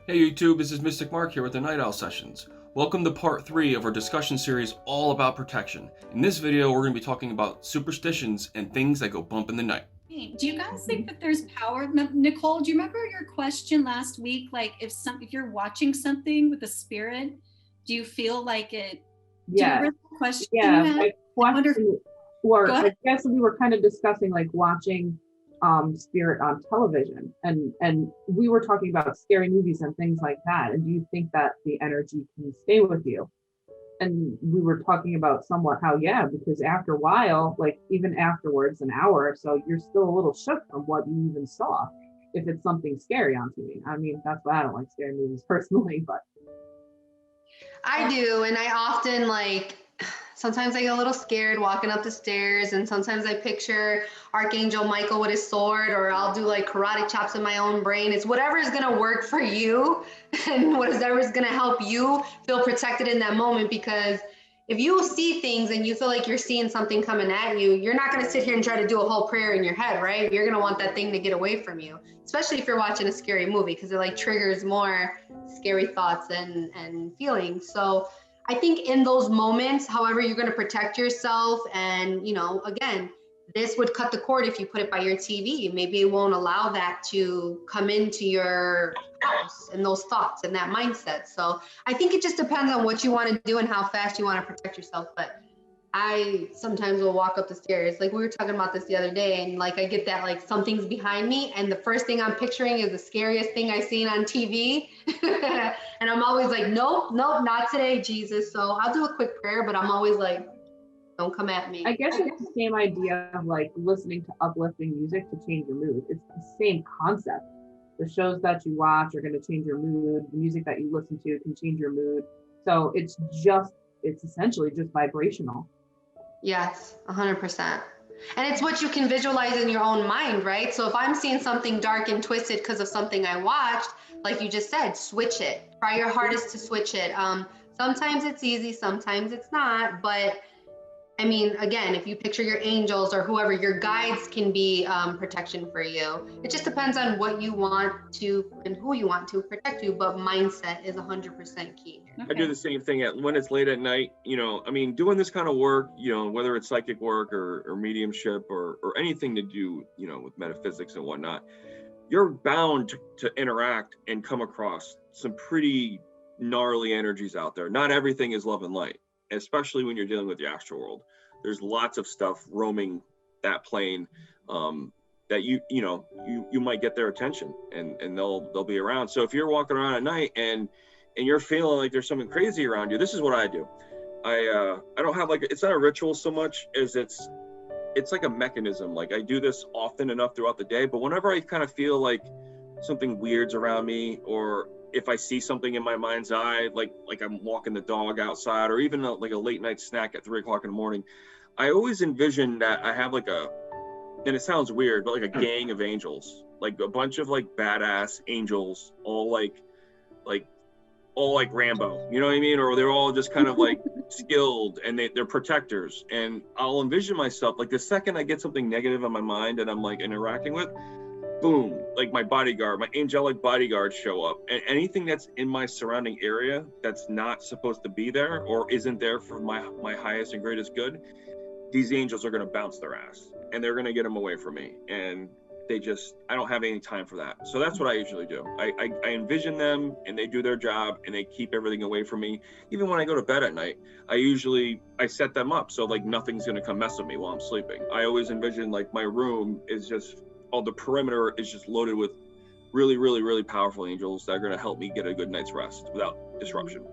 Hey YouTube, this is Mystic Mark here with the Night Owl Sessions. Welcome to part 3 of our discussion series all about protection. In this video, we're going to be talking about superstitions and things that go bump in the night. Hey, do you guys think that there's power? Nicole, do you remember your question last week? Like if you're watching something with a spirit, do you feel like it? Yeah. Do you remember the question? Yeah. I guess we were kind of discussing like watching spirit on television, and we were talking about scary movies and things like that. And do you think that the energy can stay with you? And we were talking about somewhat how, yeah, because after a while, like even afterwards, an hour or so, you're still a little shook from what you even saw. If it's something scary on TV. I mean, that's why I don't like scary movies personally, but I do, and I often sometimes I get a little scared walking up the stairs, and sometimes I picture Archangel Michael with his sword, or I'll do like karate chops in my own brain. It's whatever is gonna work for you and whatever is gonna help you feel protected in that moment, because if you see things and you feel like you're seeing something coming at you, you're not gonna sit here and try to do a whole prayer in your head, right? You're gonna want that thing to get away from you, especially if you're watching a scary movie, because it like triggers more scary thoughts and feelings. So I think in those moments, however, you're going to protect yourself. And, again, this would cut the cord if you put it by your TV. Maybe it won't allow that to come into your house and those thoughts and that mindset. So I think it just depends on what you want to do and how fast you want to protect yourself. But I sometimes will walk up the stairs. Like we were talking about this the other day, and like I get that like something's behind me, and the first thing I'm picturing is the scariest thing I've seen on TV. And I'm always like, nope, not today, Jesus. So I'll do a quick prayer, but I'm always like, don't come at me. I guess it's the same idea of like listening to uplifting music to change your mood. It's the same concept. The shows that you watch are going to change your mood. The music that you listen to can change your mood. So it's essentially just vibrational. Yes, 100%. And it's what you can visualize in your own mind, right? So if I'm seeing something dark and twisted because of something I watched, like you just said, switch it. Try your hardest to switch it. Sometimes it's easy, sometimes it's not. But I mean, again, if you picture your angels or whoever, your guides can be protection for you. It just depends on what you want to and who you want to protect you. But mindset is 100% key. Okay. I do the same thing when it's late at night. Doing this kind of work, whether it's psychic work or mediumship or anything to do, with metaphysics and whatnot, you're bound to interact and come across some pretty gnarly energies out there. Not everything is love and light, especially when you're dealing with the astral world. There's lots of stuff roaming that plane that you might get their attention, and they'll be around. So if you're walking around at night and you're feeling like there's something crazy around you, this is what I do. I don't have it's not a ritual so much as it's like a mechanism. Like I do this often enough throughout the day, but whenever I kind of feel like something weird's around me, or if I see something in my mind's eye, like I'm walking the dog outside, or even like a late night snack at 3 o'clock in the morning, I always envision that I have and it sounds weird, but like a gang of angels, like a bunch of like badass angels, all like Rambo, you know what I mean? Or they're all just kind of like skilled, and they're protectors. And I'll envision myself, like the second I get something negative on my mind and I'm like interacting with, boom, like my angelic bodyguards show up. And anything that's in my surrounding area that's not supposed to be there or isn't there for my highest and greatest good, these angels are going to bounce their ass and they're going to get them away from me. And I don't have any time for that. So that's what I usually do. I envision them, and they do their job, and they keep everything away from me. Even when I go to bed at night, I set them up so like nothing's going to come mess with me while I'm sleeping. I always envision like my room is just, all the perimeter is just loaded with really, really, really powerful angels that are going to help me get a good night's rest without disruption.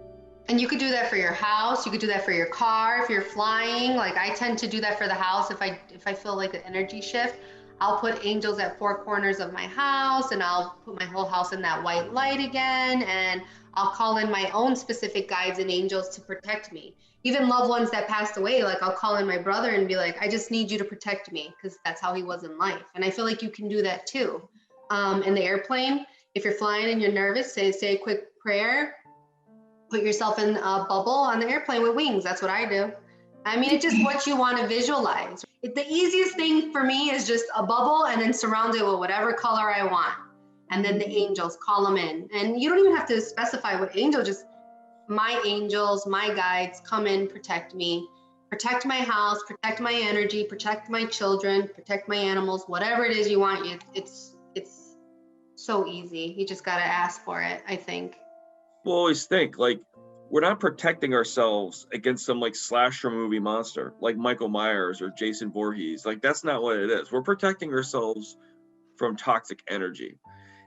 And you could do that for your house. You could do that for your car. If you're flying, like I tend to do that for the house. If I feel like an energy shift, I'll put angels at 4 corners of my house, and I'll put my whole house in that white light again. And I'll call in my own specific guides and angels to protect me. Even loved ones that passed away, like I'll call in my brother and be like, I just need you to protect me, because that's how he was in life. And I feel like you can do that too. In the airplane, if you're flying and you're nervous, say a quick prayer, put yourself in a bubble on the airplane with wings. That's what I do. I mean, it's just what you want to visualize. The easiest thing for me is just a bubble and then surround it with whatever color I want. And then the angels call them in. And you don't even have to specify what angel, just my angels, my guides come in, protect me, protect my house, protect my energy, protect my children, protect my animals, whatever it is you want. It's so easy. You just got to ask for it, I think. We'll always think like we're not protecting ourselves against some like slasher movie monster like Michael Myers or Jason Voorhees. Like that's not what it is. We're protecting ourselves from toxic energy.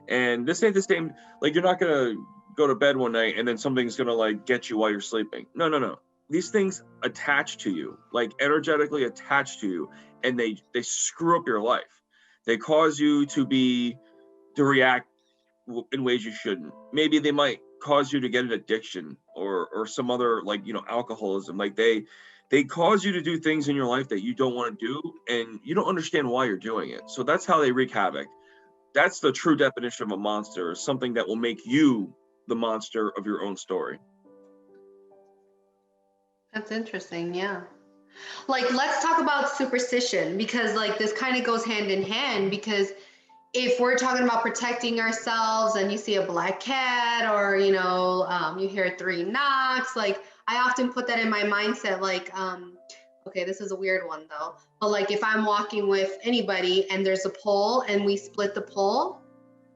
And this ain't the same, like you're not gonna go to bed one night and then something's gonna like get you while you're sleeping. No. These things attach to you, like energetically attach to you, and they screw up your life. They cause you to react in ways you shouldn't. Maybe they might cause you to get an addiction or some other, like, you know, alcoholism. Like they cause you to do things in your life that you don't want to do, and you don't understand why you're doing it. So that's how they wreak havoc. That's the true definition of a monster, is something that will make you the monster of your own story. That's interesting, yeah. Like, let's talk about superstition, because like this kind of goes hand in hand, because if we're talking about protecting ourselves and you see a black cat or, you know, you hear 3 knocks, like I often put that in my mindset, like, okay, this is a weird one though, but like if I'm walking with anybody and there's a pole and we split the pole,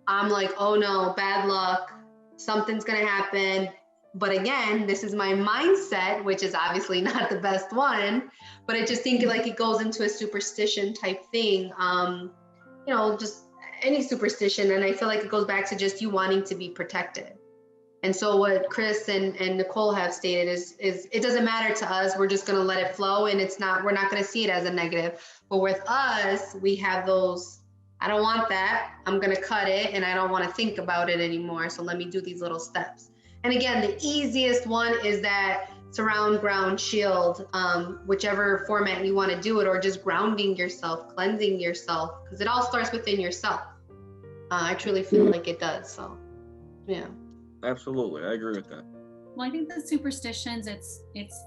I'm like, oh no, bad luck, something's gonna happen. But again, this is my mindset, which is obviously not the best one, but I just think like it goes into a superstition type thing, you know, just any superstition. And I feel like it goes back to just you wanting to be protected. And so what Chris and Nicole have stated is it doesn't matter to us. We're just going to let it flow, and we're not going to see it as a negative. But with us, we have those, I don't want that. I'm going to cut it, and I don't want to think about it anymore. So let me do these little steps. And again, the easiest one is that surround, ground, shield, whichever format you want to do it, or just grounding yourself, cleansing yourself, because it all starts within yourself. I truly feel like it does. So, yeah. Absolutely, I agree with that. Well, I think the superstitions, it's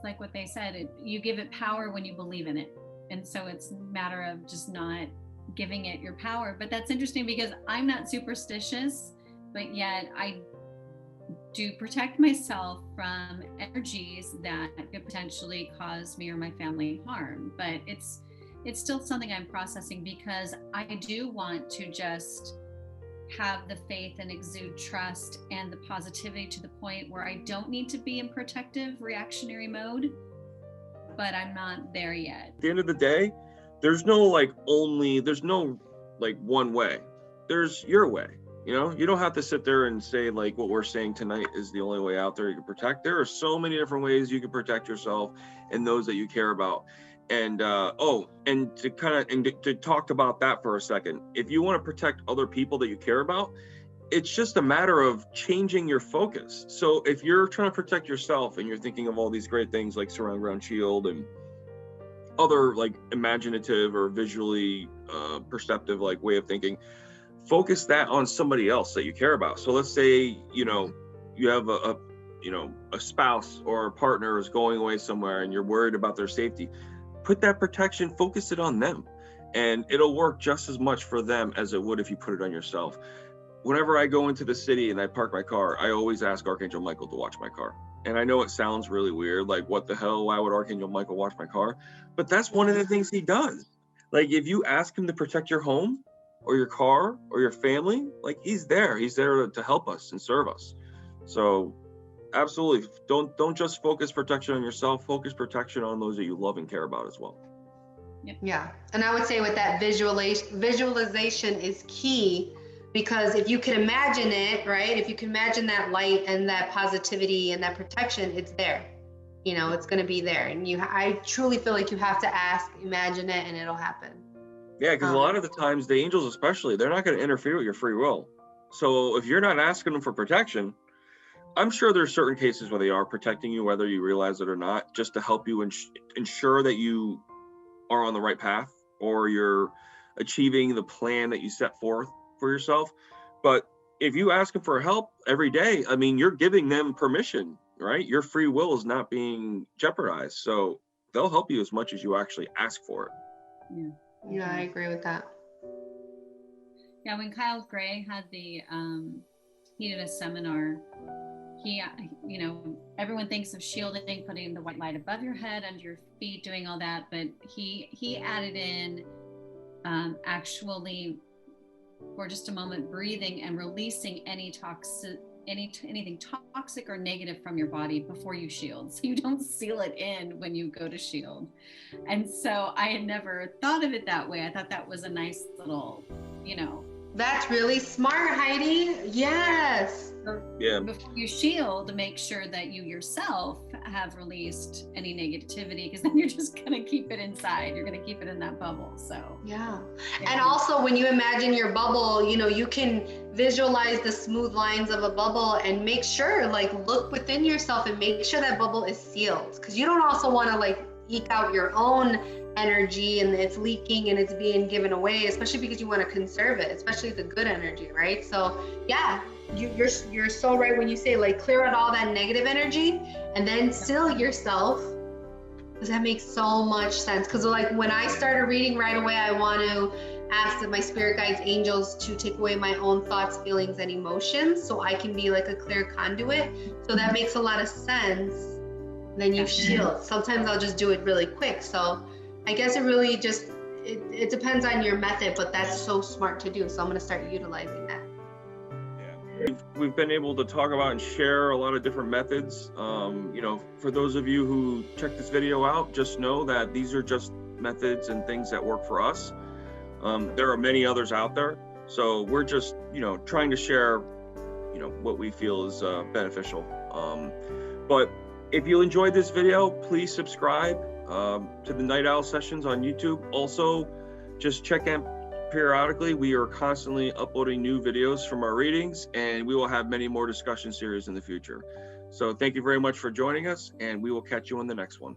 like what they said, you give it power when you believe in it. And so it's a matter of just not giving it your power. But that's interesting because I'm not superstitious, but yet I do protect myself from energies that could potentially cause me or my family harm. But it's still something I'm processing, because I do want to just have the faith and exude trust and the positivity to the point where I don't need to be in protective reactionary mode, but I'm not there yet. At the end of the day, there's no one way. There's your way. You know, you don't have to sit there and say like what we're saying tonight is the only way out there you can protect. There are so many different ways you can protect yourself and those that you care about. And to talk about that for a second, if you want to protect other people that you care about, it's just a matter of changing your focus. So if you're trying to protect yourself and you're thinking of all these great things like surround, ground, shield, and other like imaginative or visually perceptive like way of thinking, focus that on somebody else that you care about. So let's say, you know, you have a spouse or a partner is going away somewhere and you're worried about their safety. Put that protection, focus it on them, and it'll work just as much for them as it would if you put it on yourself. Whenever I go into the city and I park my car, I always ask Archangel Michael to watch my car. And I know it sounds really weird, like what the hell, why would Archangel Michael watch my car? But that's one of the things he does. Like if you ask him to protect your home or your car or your family, like he's there to help us and serve us. So absolutely, don't just focus protection on yourself, focus protection on those that you love and care about as well. Yeah, and I would say with that visualization is key, because if you can imagine it, right, if you can imagine that light and that positivity and that protection, it's there, you know, it's going to be there. And I truly feel like you have to ask, imagine it, and it'll happen. Yeah, because a lot of the times, the angels especially, they're not going to interfere with your free will. So if you're not asking them for protection, I'm sure there's certain cases where they are protecting you, whether you realize it or not, just to help you ensure that you are on the right path or you're achieving the plan that you set forth for yourself. But if you ask them for help every day, I mean, you're giving them permission, right? Your free will is not being jeopardized. So they'll help you as much as you actually ask for it. Yeah, I agree with that. Yeah, when Kyle Gray had he did a seminar, he, you know, everyone thinks of shielding, putting the white light above your head, under your feet, doing all that, but he added in actually for just a moment breathing and releasing anything toxic or negative from your body before you shield, so you don't seal it in when you go to shield. And so I had never thought of it that way. I thought that was a nice little, you know. That's really smart, Heidi. Yes. Yeah. Before you shield, make sure that you yourself have released any negativity, because then you're just going to keep it inside. You're going to keep it in that bubble. So yeah. And also when you imagine your bubble, you know, you can visualize the smooth lines of a bubble and make sure, like, look within yourself and make sure that bubble is sealed, because you don't also want to like eke out your own energy and it's leaking and it's being given away, especially because you want to conserve it, especially the good energy, right? So yeah, you're so right when you say, like, clear out all that negative energy and then seal yourself, because that makes so much sense. Because like when I started reading right away, I want to ask my spirit guides, angels, to take away my own thoughts, feelings, and emotions so I can be like a clear conduit. So that makes a lot of sense. Then you shield. Sometimes I'll just do it really quick. So I guess it really just, it depends on your method, but that's so smart to do. So I'm going to start utilizing that. Yeah, we've been able to talk about and share a lot of different methods. You know, for those of you who check this video out, just know that these are just methods and things that work for us. There are many others out there. So we're just, you know, trying to share, you know, what we feel is beneficial. But if you enjoyed this video, please subscribe to the Night Owl Sessions on YouTube. Also, just check in periodically. We are constantly uploading new videos from our readings, and we will have many more discussion series in the future. So thank you very much for joining us, and we will catch you on the next one.